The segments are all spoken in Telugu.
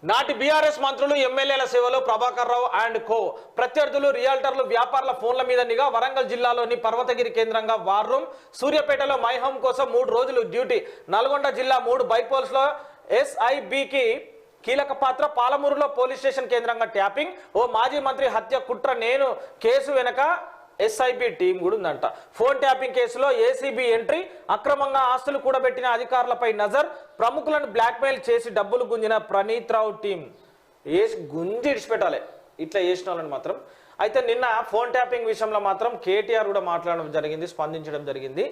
నాటి బీఆర్ఎస్ మంత్రులు ఎమ్మెల్యేల సేవలో ప్రభాకర్ రావు అండ్ కో ప్రత్యర్థులు రియల్టర్లు వ్యాపారుల ఫోన్ల మీద నిఘా వరంగల్ జిల్లాలోని పర్వతగిరి కేంద్రంగా వార్ రూమ్ సూర్యాపేటలో మై హోమ్ కోసం 3 రోజులు డ్యూటీ నల్గొండ జిల్లా 3 బైపోల్స్ లో ఎస్ఐబికి కీలక పాత్ర పాలమూరులో పోలీస్ స్టేషన్ కేంద్రంగా ట్యాపింగ్ ఓ మాజీ మంత్రి హత్య కుట్ర నేను కేసు వెనక ఎస్ఐబి టీం కూడా ఉందంట ఫోన్ ట్యాపింగ్ కేసులో ఏసీబీ ఎంట్రీ అక్రమంగా ఆస్తులు కూడబెట్టిన అధికారులపై నజర్ ప్రముఖులను బ్లాక్మెయిల్ చేసి డబ్బులు గుంజిన ప్రణీత్ రావు టీం గుంజి ఇడిచిపెట్టాలి ఇట్లా చేసిన వాళ్ళని మాత్రం అయితే నిన్న ఫోన్ ట్యాపింగ్ విషయంలో మాత్రం కేటీఆర్ కూడా మాట్లాడడం జరిగింది స్పందించడం జరిగింది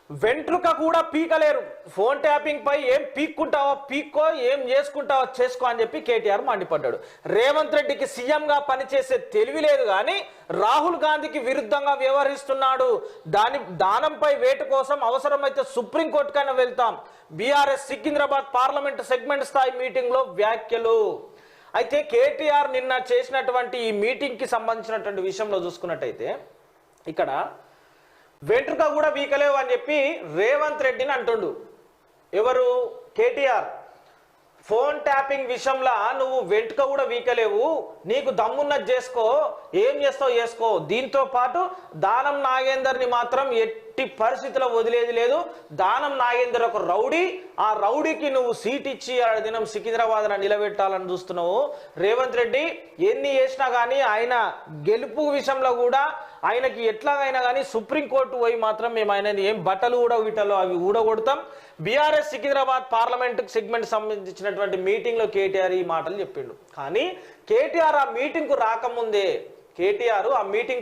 వెంట్రుక కూడా పీకలేరు ఫోన్ ట్యాపింగ్ పై ఏం పీక్కుంటావో పీక్కో ఏం చేసుకుంటావో చేసుకో అని చెప్పి కేటీఆర్ మండిపడ్డాడు రేవంత్ రెడ్డికి సీఎంగా పనిచేసే తెలివి లేదు కానీ రాహుల్ గాంధీకి విరుద్ధంగా వ్యవహరిస్తున్నాడు దానంపై వేటు కోసం అవసరమైతే సుప్రీంకోర్టుకైనా వెళ్తాం బీఆర్ఎస్ సికింద్రాబాద్ పార్లమెంట్ సెగ్మెంట్ స్థాయి మీటింగ్ లో వ్యాఖ్యలు అయితే కేటీఆర్ నిన్న చేసినటువంటి ఈ మీటింగ్ కి సంబంధించినటువంటి విషయంలో చూసుకున్నట్టయితే ఇక్కడ వెంట్రుక కూడా వీకలేవు అని చెప్పి రేవంత్ రెడ్డిని అంటుండు ఎవరు కేటీఆర్ ఫోన్ ట్యాపింగ్ విషయంలో నువ్వు వెంట్రుక కూడా వీకలేవు నీకు దమ్మున్నది చేసుకో ఏం చేస్తావు చేసుకో దీంతో పాటు దానం నాగేందర్ని మాత్రం ఎట్టి పరిస్థితిలో వదిలేది లేదు దానం నాగేందర్ ఒక రౌడీ ఆ రౌడీకి నువ్వు సీట్ ఇచ్చి ఆ దినం సికింద్రాబాద్ నిలబెట్టాలని చూస్తున్నావు రేవంత్ రెడ్డి ఎన్ని చేసినా కానీ ఆయన గెలుపు విషయంలో కూడా ఆయనకి ఎట్లాగైనా కానీ సుప్రీంకోర్టు పోయి మాత్రం మేము ఆయన ఏం బట్టలు ఊడవిటలో అవి ఊడగొడతాం బీఆర్ఎస్ సికింద్రాబాద్ పార్లమెంట్ సెగ్మెంట్ సంబంధించినటువంటి మీటింగ్ లో కేటీఆర్ ఈ మాటలు చెప్పిండు కానీ కేటీఆర్ ఆ మీటింగ్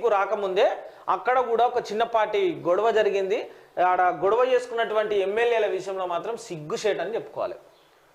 కు రాకముందే అక్కడ కూడా ఒక చిన్నపాటి గొడవ జరిగింది ఆడ గొడవ చేసుకున్నటువంటి ఎమ్మెల్యేల విషయంలో మాత్రం సిగ్గుచేట అని చెప్పుకోవాలి